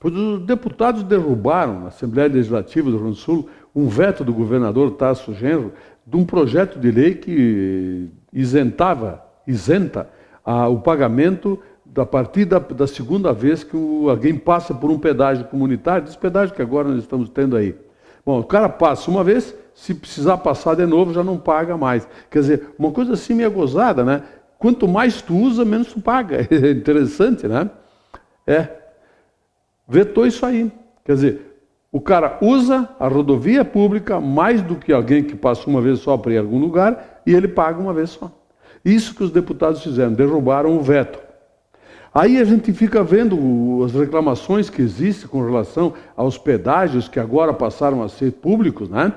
Pois os deputados derrubaram na Assembleia Legislativa do Rio Grande do Sul um veto do governador Tasso Genro de um projeto de lei que isenta o pagamento a partir da segunda vez que alguém passa por um pedágio comunitário, desse pedágio que agora nós estamos tendo aí. Bom, o cara passa uma vez, se precisar passar de novo, já não paga mais. Quer dizer, uma coisa assim meio gozada, né? Quanto mais tu usa, menos tu paga. É interessante, né? Vetou isso aí. Quer dizer, o cara usa a rodovia pública mais do que alguém que passa uma vez só para ir a algum lugar e ele paga uma vez só. Isso que os deputados fizeram, derrubaram o veto. Aí a gente fica vendo as reclamações que existem com relação aos pedágios que agora passaram a ser públicos, né?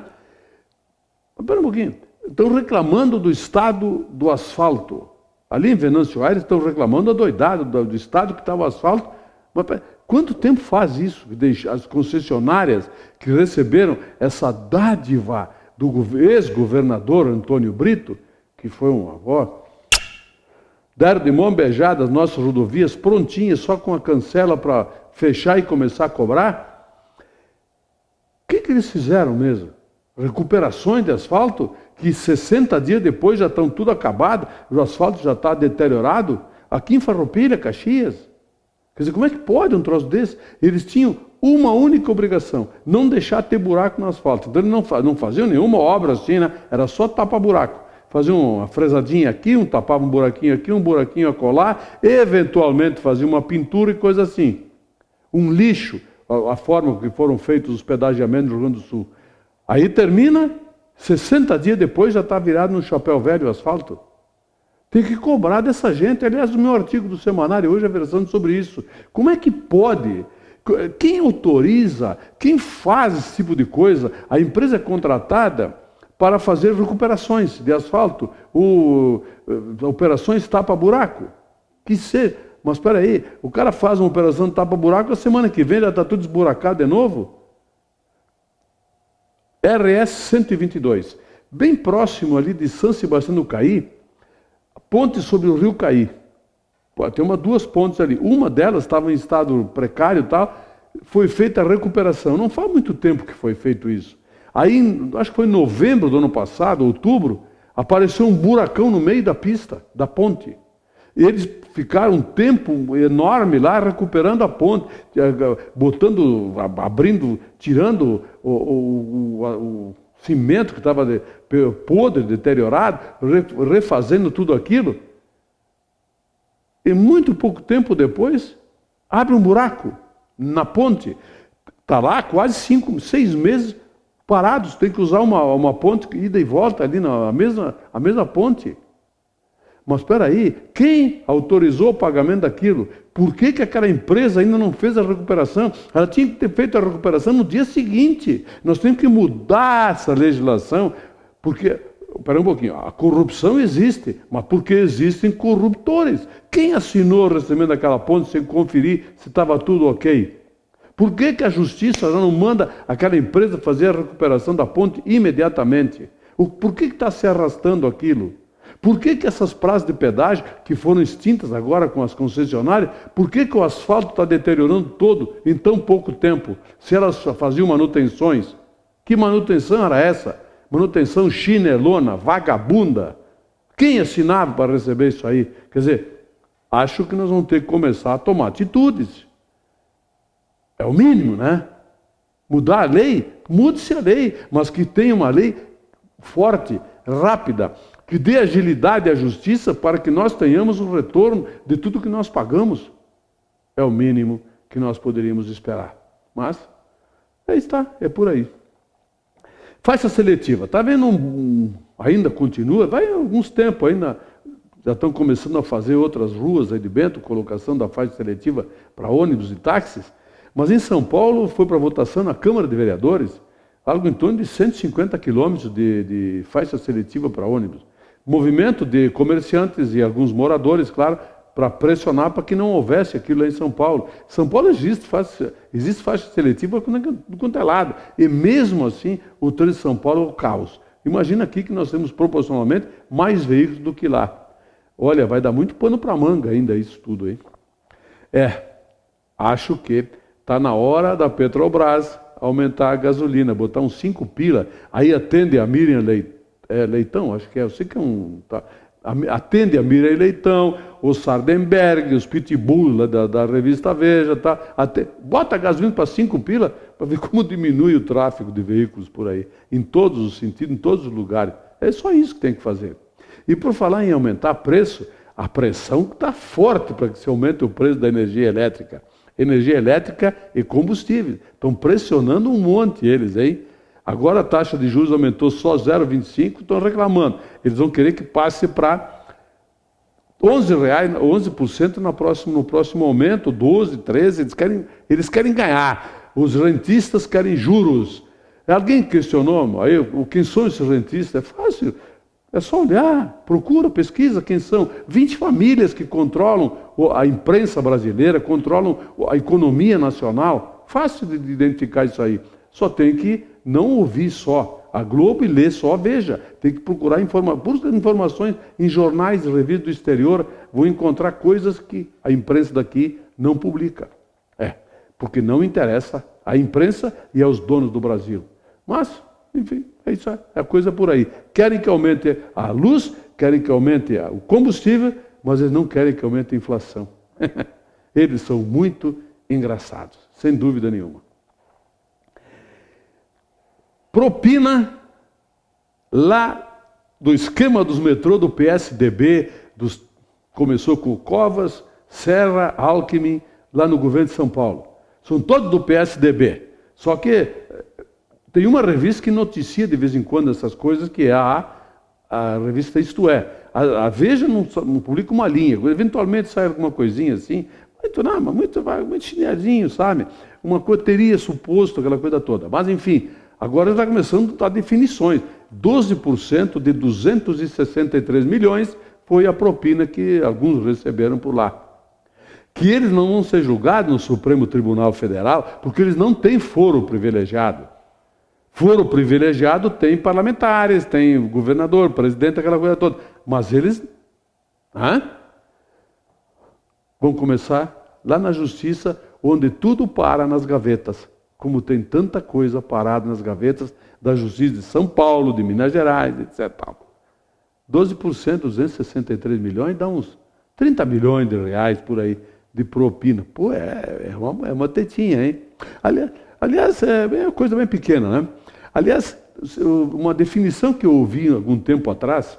Mas espera um pouquinho. Estão reclamando do estado do asfalto. Ali em Venâncio Aires estão reclamando do estado que está o asfalto. Mas quanto tempo faz isso? As concessionárias que receberam essa dádiva do ex-governador Antônio Brito, que foi um avó, deram de mão beijada as nossas rodovias prontinhas, só com a cancela para fechar e começar a cobrar. O que eles fizeram mesmo? Recuperações de asfalto que 60 dias depois já estão tudo acabado, o asfalto já está deteriorado. Aqui em Farroupilha, Caxias. Quer dizer, como é que pode um troço desse? Eles tinham uma única obrigação, não deixar ter buraco no asfalto. Então eles não faziam nenhuma obra assim, né? Era só tapa-buraco. Faziam uma fresadinha aqui, tapava um buraquinho aqui, um buraquinho a colar, eventualmente fazia uma pintura e coisa assim. Um lixo, a forma que foram feitos os pedagiamentos do Rio Grande do Sul. Aí termina, 60 dias depois já está virado no chapéu velho o asfalto. Tem que cobrar dessa gente. Aliás, o meu artigo do semanário hoje é versando sobre isso. Como é que pode? Quem autoriza? Quem faz esse tipo de coisa? A empresa é contratada para fazer recuperações de asfalto, operações tapa-buraco. Mas espera aí, o cara faz uma operação de tapa-buraco, a semana que vem já está tudo esburacado de novo? RS 122, bem próximo ali de São Sebastião do Caí, ponte sobre o rio Caí. Tem duas pontes ali, uma delas estava em estado precário e tal, foi feita a recuperação. Não faz muito tempo que foi feito isso. Aí, acho que foi em novembro do ano passado, outubro, apareceu um buracão no meio da pista, da ponte. E eles ficaram um tempo enorme lá recuperando a ponte, abrindo, tirando o cimento que estava podre, deteriorado, refazendo tudo aquilo. E muito pouco tempo depois, abre um buraco na ponte. Está lá quase 6 meses parados, tem que usar uma ponte ida e volta ali a mesma ponte. Mas espera aí, quem autorizou o pagamento daquilo? Por que aquela empresa ainda não fez a recuperação? Ela tinha que ter feito a recuperação no dia seguinte. Nós temos que mudar essa legislação, porque, espera um pouquinho, a corrupção existe, mas porque existem corruptores. Quem assinou o recebimento daquela ponte sem conferir se estava tudo ok? Por que a justiça já não manda aquela empresa fazer a recuperação da ponte imediatamente? Por que está se arrastando aquilo? Por que essas praças de pedágio, que foram extintas agora com as concessionárias, por que o asfalto está deteriorando todo em tão pouco tempo? Se elas faziam manutenções. Que manutenção era essa? Manutenção chinelona, vagabunda. Quem assinava para receber isso aí? Quer dizer, acho que nós vamos ter que começar a tomar atitudes. É o mínimo, né? Mudar a lei, mude-se a lei, mas que tenha uma lei forte, rápida, que dê agilidade à justiça para que nós tenhamos o retorno de tudo que nós pagamos. É o mínimo que nós poderíamos esperar. Mas, aí está, é por aí. Faixa seletiva, está vendo? Ainda continua, vai alguns tempos ainda, já estão começando a fazer outras ruas aí de Bento, colocação da faixa seletiva para ônibus e táxis. Mas em São Paulo foi para votação na Câmara de Vereadores, algo em torno de 150 quilômetros de faixa seletiva para ônibus. Movimento de comerciantes e alguns moradores, claro, para pressionar para que não houvesse aquilo lá em São Paulo. São Paulo existe faixa seletiva do quanto é lado. E mesmo assim, o trânsito de São Paulo é o caos. Imagina aqui que nós temos proporcionalmente mais veículos do que lá. Olha, vai dar muito pano para manga ainda isso tudo aí. Acho que está na hora da Petrobras aumentar a gasolina, botar uns 5 pila. Aí atende a Miriam Leitão, acho que é, eu sei que é um... Tá, atende a Miriam Leitão, o Sardenberg, os Pitbull lá da revista Veja, tá? Bota a gasolina para 5 pila para ver como diminui o tráfego de veículos por aí, em todos os sentidos, em todos os lugares. É só isso que tem que fazer. E por falar em aumentar preço, a pressão está forte para que se aumente o preço da energia elétrica. Energia elétrica e combustível. Estão pressionando um monte eles, hein? Agora a taxa de juros aumentou só 0,25, estão reclamando. Eles vão querer que passe para R$ 11% no próximo aumento, 12, 13, eles querem ganhar. Os rentistas querem juros. Alguém questionou, aí, quem são esses rentistas? É fácil, é só olhar, procura, pesquisa quem são. 20 famílias que controlam a imprensa brasileira, controlam a economia nacional. Fácil de identificar isso aí. Só tem que não ouvir só a Globo e ler só a Veja. Tem que procurar informações em jornais e revistas do exterior. Vão encontrar coisas que a imprensa daqui não publica. Porque não interessa à imprensa e aos donos do Brasil. Mas, enfim, é isso aí. É coisa por aí. Querem que aumente a luz, querem que aumente o combustível, mas eles não querem que aumente a inflação. Eles são muito engraçados, sem dúvida nenhuma. Propina lá do esquema dos metrô do PSDB, começou com Covas, Serra, Alckmin, lá no governo de São Paulo. São todos do PSDB. Só que tem uma revista que noticia de vez em quando essas coisas, que é a revista Isto É. A Veja não publica uma linha, eventualmente sai alguma coisinha assim, muito chineadinho, sabe? Uma coisa teria suposto, aquela coisa toda. Mas, enfim, agora está começando a dar definições. 12% de 263 milhões foi a propina que alguns receberam por lá. Que eles não vão ser julgados no Supremo Tribunal Federal, porque eles não têm foro privilegiado. Foro privilegiado tem parlamentares, tem governador, presidente, aquela coisa toda. Mas eles vão começar lá na justiça, onde tudo para nas gavetas. Como tem tanta coisa parada nas gavetas da Justiça de São Paulo, de Minas Gerais, etc. 12%, 263 milhões, dá uns 30 milhões de reais por aí de propina. Pô, é uma tetinha, hein? Aliás, é uma coisa bem pequena, né? Aliás, uma definição que eu ouvi algum tempo atrás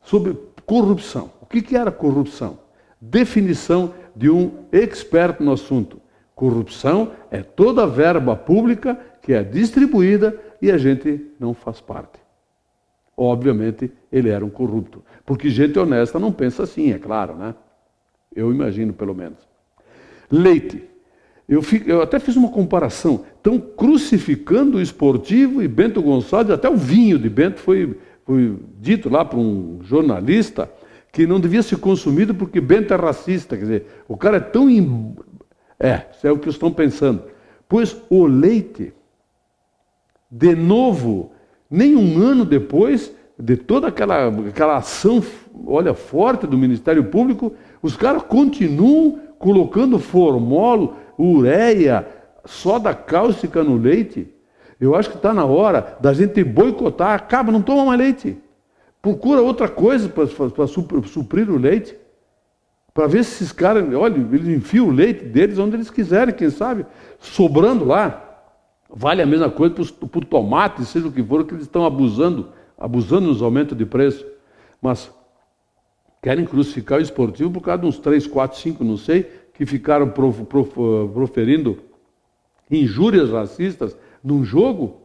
sobre corrupção. O que era corrupção? Definição de um expert no assunto. Corrupção é toda verba pública que é distribuída e a gente não faz parte. Obviamente, ele era um corrupto. Porque gente honesta não pensa assim, é claro, né? Eu imagino, pelo menos. Leite. Eu até fiz uma comparação. Estão crucificando o esportivo e Bento Gonçalves, até o vinho de Bento foi dito lá por um jornalista que não devia ser consumido porque Bento é racista. Quer dizer, o cara é tão... isso é o que estão pensando. Pois o leite, de novo, nem um ano depois de toda aquela ação, olha, forte do Ministério Público, os caras continuam colocando formol, ureia, soda cáustica no leite. Eu acho que está na hora da gente boicotar. Acaba, não toma mais leite. Procura outra coisa para suprir o leite. Para ver se esses caras, olha, eles enfiam o leite deles onde eles quiserem, quem sabe, sobrando lá. Vale a mesma coisa para o tomate, seja o que for, que eles estão abusando nos aumentos de preço. Mas querem crucificar o esportivo por causa de uns 3, 4, 5, não sei, que ficaram proferindo injúrias racistas num jogo.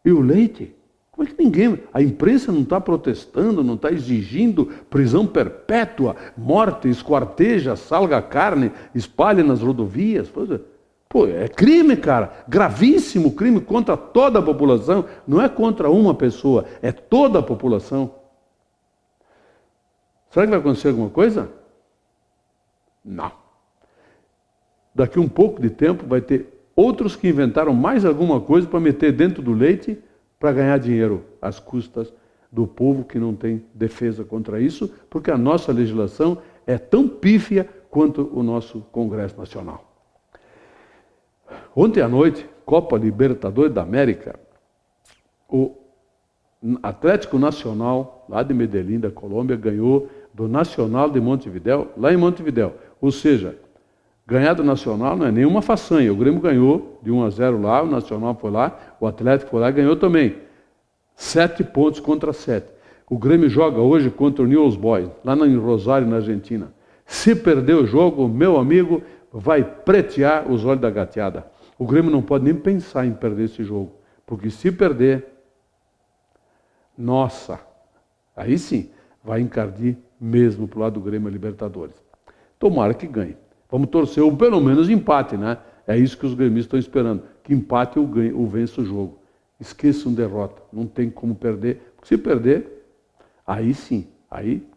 E o leite? Como é que a imprensa não está protestando, não está exigindo prisão perpétua, morte, esquarteja, salga a carne, espalhe nas rodovias? Pô, é crime, cara, gravíssimo crime contra toda a população, não é contra uma pessoa, é toda a população. Será que vai acontecer alguma coisa? Não. Daqui um pouco de tempo vai ter outros que inventaram mais alguma coisa para meter dentro do leite para ganhar dinheiro às custas do povo que não tem defesa contra isso, porque a nossa legislação é tão pífia quanto o nosso Congresso Nacional. Ontem à noite, Copa Libertadores da América, o Atlético Nacional, lá de Medellín, da Colômbia, ganhou do Nacional de Montevidéu, lá em Montevidéu. Ou seja, ganhar do Nacional não é nenhuma façanha. O Grêmio ganhou de 1-0 lá, o Nacional foi lá, o Atlético foi lá e ganhou também. 7 pontos contra 7. O Grêmio joga hoje contra o Newell's Boys, lá em Rosário, na Argentina. Se perder o jogo, meu amigo, vai pretear os olhos da gateada. O Grêmio não pode nem pensar em perder esse jogo, porque se perder, nossa, aí sim, vai encardir mesmo para o lado do Grêmio Libertadores. Tomara que ganhe. Vamos torcer, ou pelo menos empate, né? É isso que os gremistas estão esperando, que empate ou vença o jogo. Esqueçam derrota, não tem como perder. Se perder, aí sim, aí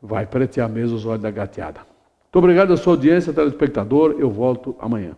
vai pretear mesmo os olhos da gateada. Muito obrigado à sua audiência, telespectador. Eu volto amanhã.